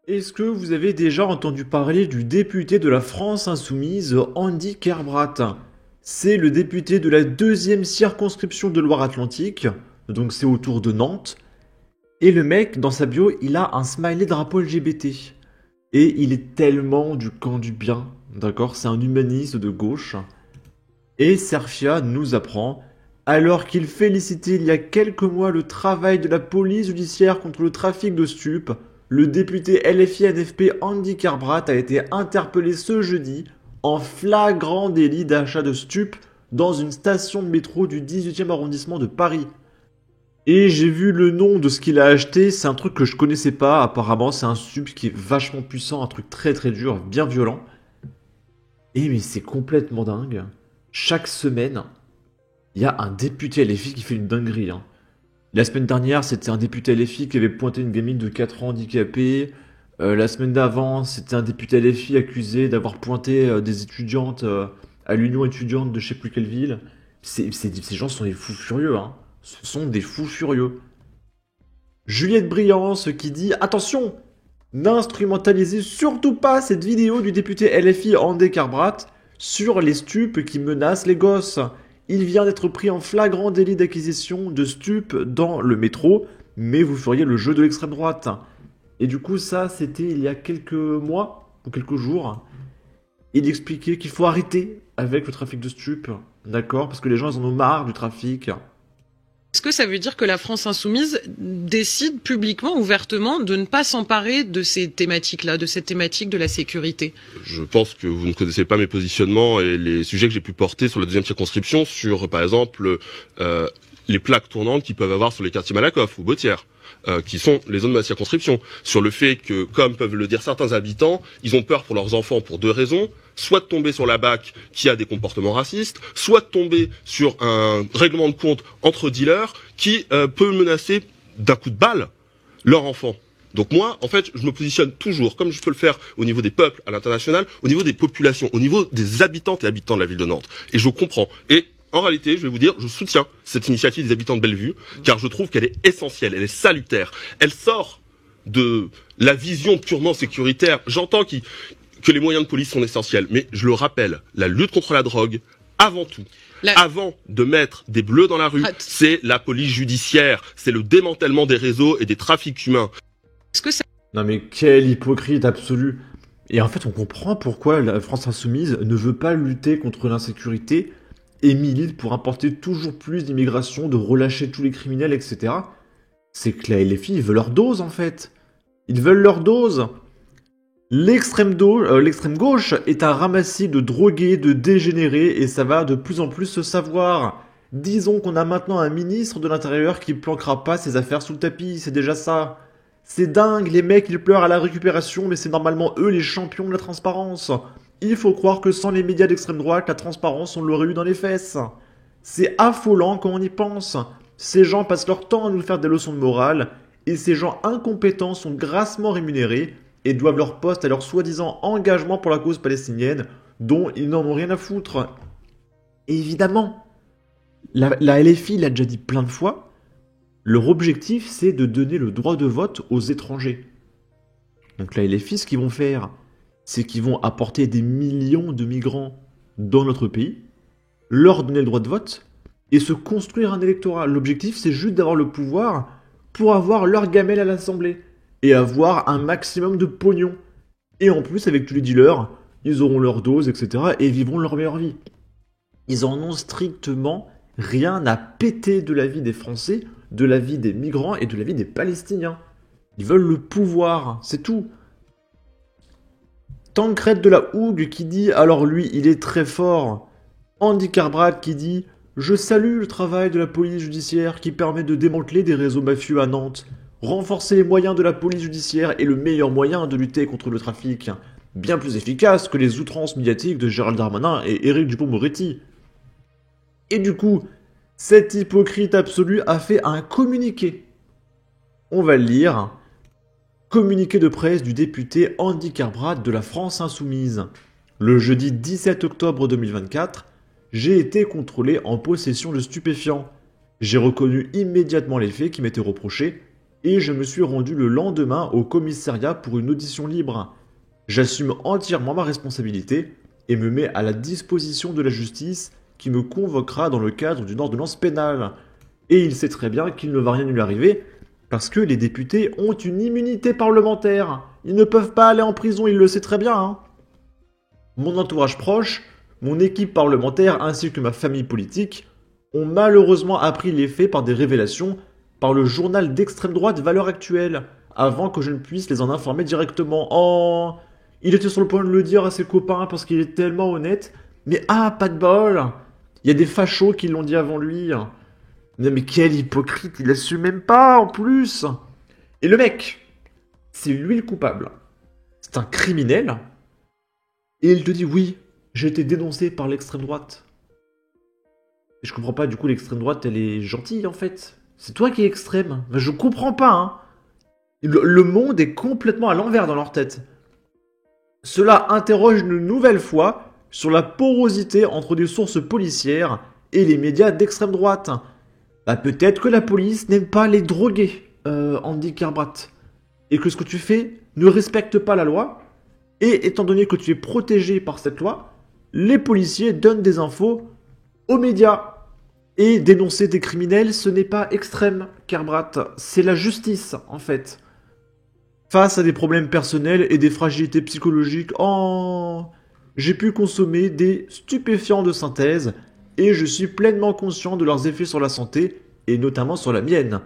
Est-ce que vous avez déjà entendu parler du député de la France Insoumise, Andy Kerbrat? C'est le député de la deuxième circonscription de Loire-Atlantique, donc c'est autour de Nantes. Et le mec, dans sa bio, il a un smiley drapeau LGBT. Et il est tellement du camp du bien, d'accord? C'est un humaniste de gauche. Et Serfia nous apprend, alors qu'il félicitait il y a quelques mois le travail de la police judiciaire contre le trafic de stupes, le député LFI-NFP Andy Kerbrat a été interpellé ce jeudi en flagrant délit d'achat de stupes dans une station de métro du 18e arrondissement de Paris. Et j'ai vu le nom de ce qu'il a acheté, c'est un truc que je connaissais pas, apparemment c'est un stup qui est vachement puissant, un truc très très dur, bien violent. Et mais c'est complètement dingue. Chaque semaine, il y a un député LFI qui fait une dinguerie. La semaine dernière, c'était un député LFI qui avait pointé une gamine de 4 ans handicapée. La semaine d'avant, c'était un député LFI accusé d'avoir pointé des étudiantes à l'union étudiante de je sais plus quelle ville. Ces gens sont des fous furieux, hein. Ce sont des fous furieux. Juliette Briance qui dit attention, n'instrumentalisez surtout pas cette vidéo du député LFI André Kerbrat sur les stupes qui menacent les gosses. Il vient d'être pris en flagrant délit d'acquisition de stupes dans le métro, mais vous feriez le jeu de l'extrême droite. Et du coup, ça, c'était il y a quelques mois ou quelques jours. Il expliquait qu'il faut arrêter avec le trafic de stupes, d'accord? Parce que les gens, ils en ont marre du trafic. Est-ce que ça veut dire que la France insoumise décide publiquement, ouvertement, de ne pas s'emparer de ces thématiques-là, de cette thématique de la sécurité? Je pense que vous ne connaissez pas mes positionnements et les sujets que j'ai pu porter sur la deuxième circonscription, sur par exemple les plaques tournantes qu'ils peuvent avoir sur les quartiers Malakoff ou Bautière. Qui sont les zones de ma circonscription, sur le fait que, comme peuvent le dire certains habitants, ils ont peur pour leurs enfants pour deux raisons, soit de tomber sur la BAC qui a des comportements racistes, soit de tomber sur un règlement de compte entre dealers qui peut menacer d'un coup de balle leur enfant. Donc moi, en fait, je me positionne toujours, comme je peux le faire au niveau des peuples à l'international, au niveau des populations, au niveau des habitantes et habitants de la ville de Nantes. Et je comprends. Et en réalité, je vais vous dire, je soutiens cette initiative des habitants de Bellevue, car je trouve qu'elle est essentielle, elle est salutaire. Elle sort de la vision purement sécuritaire. J'entends que les moyens de police sont essentiels, mais je le rappelle, la lutte contre la drogue, avant tout, avant de mettre des bleus dans la rue, c'est la police judiciaire, c'est le démantèlement des réseaux et des trafics humains. Est-ce que ça... Non mais quel hypocrite absolu. Et en fait, on comprend pourquoi la France Insoumise ne veut pas lutter contre l'insécurité et milite pour importer toujours plus d'immigration, de relâcher tous les criminels, etc. C'est que la LFI, ils veulent leur dose, en fait. Ils veulent leur dose. L'extrême gauche est un ramassis de drogués, de dégénérés, et ça va de plus en plus se savoir. Disons qu'on a maintenant un ministre de l'Intérieur qui planquera pas ses affaires sous le tapis, c'est déjà ça. C'est dingue, les mecs, ils pleurent à la récupération, mais c'est normalement eux les champions de la transparence. Il faut croire que sans les médias d'extrême droite, la transparence, on l'aurait eu dans les fesses. C'est affolant quand on y pense. Ces gens passent leur temps à nous faire des leçons de morale, et ces gens incompétents sont grassement rémunérés et doivent leur poste à leur soi-disant engagement pour la cause palestinienne, dont ils n'en ont rien à foutre. Et évidemment, la LFI l'a déjà dit plein de fois, leur objectif c'est de donner le droit de vote aux étrangers. Donc la LFI, ce qu'ils vont faire, c'est qu'ils vont apporter des millions de migrants dans notre pays, leur donner le droit de vote, et se construire un électorat. L'objectif, c'est juste d'avoir le pouvoir pour avoir leur gamelle à l'Assemblée, et avoir un maximum de pognon. Et en plus, avec tous les dealers, ils auront leur dose, etc., et vivront leur meilleure vie. Ils en ont strictement rien à péter de la vie des Français, de la vie des migrants et de la vie des Palestiniens. Ils veulent le pouvoir, c'est tout. Tancred de la Hougue qui dit, alors lui, il est très fort. Andy Kerbrat qui dit, je salue le travail de la police judiciaire qui permet de démanteler des réseaux mafieux à Nantes. Renforcer les moyens de la police judiciaire est le meilleur moyen de lutter contre le trafic. Bien plus efficace que les outrances médiatiques de Gérald Darmanin et Éric Dupond-Moretti. Et du coup, cet hypocrite absolu a fait un communiqué. On va le lire. Communiqué de presse du député Andy Kerbrat de la France Insoumise. Le jeudi 17 octobre 2024, j'ai été contrôlé en possession de stupéfiants. J'ai reconnu immédiatement les faits qui m'étaient reprochés et je me suis rendu le lendemain au commissariat pour une audition libre. J'assume entièrement ma responsabilité et me mets à la disposition de la justice qui me convoquera dans le cadre d'une ordonnance pénale. Et il sait très bien qu'il ne va rien lui arriver parce que les députés ont une immunité parlementaire. Ils ne peuvent pas aller en prison, il le sait très bien. Hein. Mon entourage proche, mon équipe parlementaire ainsi que ma famille politique ont malheureusement appris les faits par des révélations par le journal d'extrême droite Valeurs Actuelles, avant que je ne puisse les en informer directement. Oh, il était sur le point de le dire à ses copains parce qu'il est tellement honnête, mais ah, pas de bol. Il y a des fachos qui l'ont dit avant lui. Non mais quel hypocrite, il assume même pas en plus. Et le mec, c'est lui le coupable. C'est un criminel. Et il te dit oui, j'ai été dénoncé par l'extrême droite. Et je comprends pas, du coup l'extrême droite elle est gentille en fait. C'est toi qui es extrême. Mais je comprends pas hein. Le monde est complètement à l'envers dans leur tête. Cela interroge une nouvelle fois sur la porosité entre des sources policières et les médias d'extrême droite. Bah peut-être que la police n'aime pas les drogués, Andy Kerbrat. Et que ce que tu fais ne respecte pas la loi. Et étant donné que tu es protégé par cette loi, les policiers donnent des infos aux médias. Et dénoncer des criminels, ce n'est pas extrême, Kerbrat. C'est la justice, en fait. Face à des problèmes personnels et des fragilités psychologiques, j'ai pu consommer des stupéfiants de synthèse et je suis pleinement conscient de leurs effets sur la santé et notamment sur la mienne.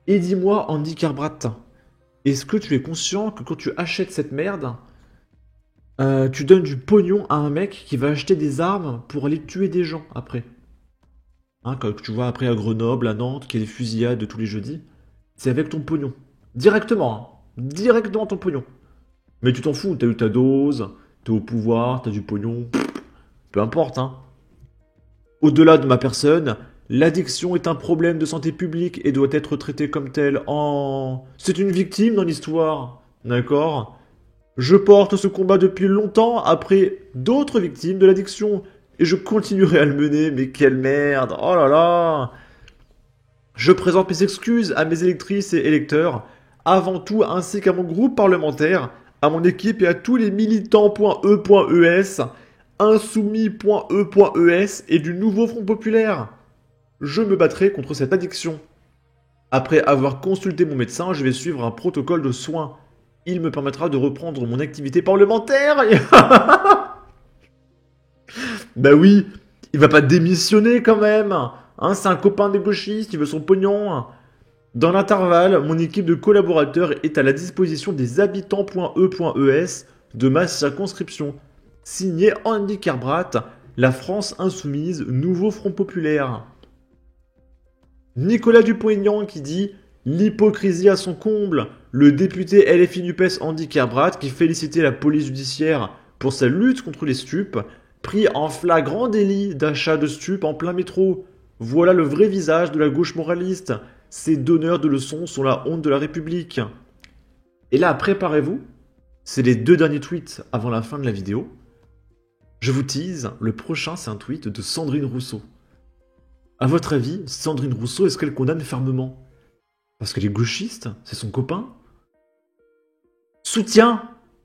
Et dis-moi, Andy Kerbrat, est-ce que tu es conscient que quand tu achètes cette merde, tu donnes du pognon à un mec qui va acheter des armes pour aller tuer des gens après? Hein, quand tu vois après à Grenoble, à Nantes, qu'il y a des fusillades tous les jeudis, c'est avec ton pognon. Directement, hein. Directement ton pognon. Mais tu t'en fous, t'as eu ta dose, t'es au pouvoir, t'as du pognon, peu importe, hein. Au-delà de ma personne, l'addiction est un problème de santé publique et doit être traité comme tel. C'est une victime dans l'histoire, d'accord? Je porte ce combat depuis longtemps après d'autres victimes de l'addiction et je continuerai à le mener, mais quelle merde, oh là là! Je présente mes excuses à mes électrices et électeurs, avant tout ainsi qu'à mon groupe parlementaire, à mon équipe et à tous les militants.e.es, insoumis.e.es et du nouveau Front Populaire. Je me battrai contre cette addiction. Après avoir consulté mon médecin, je vais suivre un protocole de soins. Il me permettra de reprendre mon activité parlementaire. Bah oui, il va pas démissionner quand même. Hein, c'est un copain des gauchistes, il veut son pognon. Dans l'intervalle, mon équipe de collaborateurs est à la disposition des habitants.e.es de ma circonscription. Signé Andy Kerbrat, la France Insoumise, nouveau Front Populaire. Nicolas Dupont-Aignan qui dit « L'hypocrisie à son comble ». Le député LFI NUPES Andy Kerbrat qui félicitait la police judiciaire pour sa lutte contre les stupes, pris en flagrant délit d'achat de stupes en plein métro. Voilà le vrai visage de la gauche moraliste. Ces donneurs de leçons sont la honte de la République. Et là, préparez-vous, c'est les 2 derniers tweets avant la fin de la vidéo. Je vous tease, le prochain c'est un tweet de Sandrine Rousseau. À votre avis, Sandrine Rousseau, est-ce qu'elle condamne fermement? Parce qu'elle est gauchiste? C'est son copain? Soutien,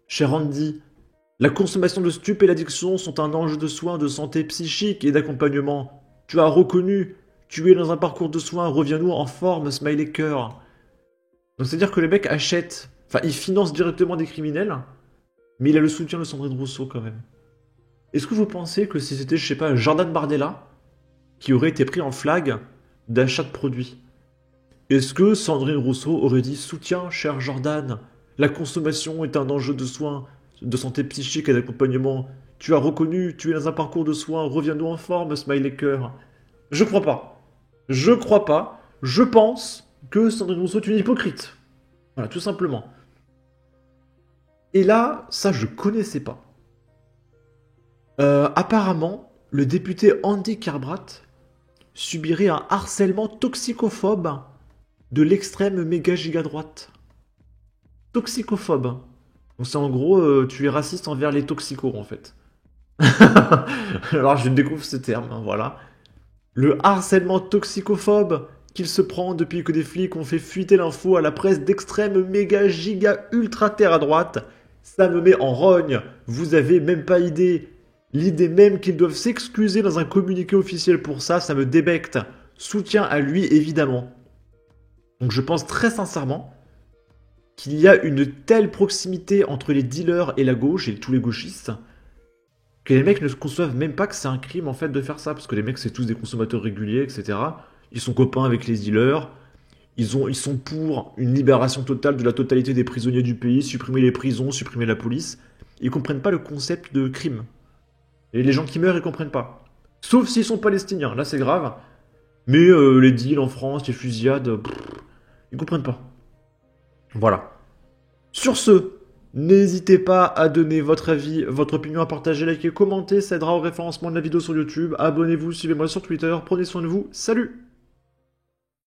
cher Andy. La consommation de stupes et l'addiction sont un enjeu de soins de santé psychique et d'accompagnement. Tu as reconnu, tu es dans un parcours de soins, reviens-nous en forme, smiley cœur. Donc c'est-à-dire que le mec achète, enfin il finance directement des criminels, mais il a le soutien de Sandrine Rousseau quand même. Est-ce que vous pensez que si c'était, je sais pas, Jordan Bardella, qui aurait été pris en flag d'achat de produits, est-ce que Sandrine Rousseau aurait dit « Soutien, cher Jordan, la consommation est un enjeu de soins, de santé psychique et d'accompagnement. Tu as reconnu, tu es dans un parcours de soins, reviens-nous en forme, smiley cœur. » Je crois pas. Je crois pas. Je pense que Sandrine Rousseau est une hypocrite. Voilà, tout simplement. Et là, ça je connaissais pas. Apparemment, le député Andy Kerbrat subirait un harcèlement toxicophobe de l'extrême méga giga droite. Toxicophobe. Donc c'est en gros, tu es raciste envers les toxicos en fait. Alors je découvre ce terme, hein, voilà. Le harcèlement toxicophobe qu'il se prend depuis que des flics ont fait fuiter l'info à la presse d'extrême méga giga ultra terre à droite. Ça me met en rogne. Vous avez même pas idée. L'idée même qu'ils doivent s'excuser dans un communiqué officiel pour ça, ça me débecte. Soutien à lui, évidemment. Donc je pense très sincèrement qu'il y a une telle proximité entre les dealers et la gauche et tous les gauchistes que les mecs ne se conçoivent même pas que c'est un crime en fait de faire ça, parce que les mecs c'est tous des consommateurs réguliers, etc. Ils sont copains avec les dealers, ils sont pour une libération totale de la totalité des prisonniers du pays, supprimer les prisons, supprimer la police. Ils comprennent pas le concept de crime. Et les gens qui meurent, ils comprennent pas. Sauf s'ils sont palestiniens, là c'est grave. Mais les deals en France, les fusillades, ils comprennent pas. Voilà. Sur ce, n'hésitez pas à donner votre avis, votre opinion, à partager, liker, commenter, ça aidera au référencement de la vidéo sur YouTube. Abonnez-vous, suivez-moi sur Twitter, prenez soin de vous, salut!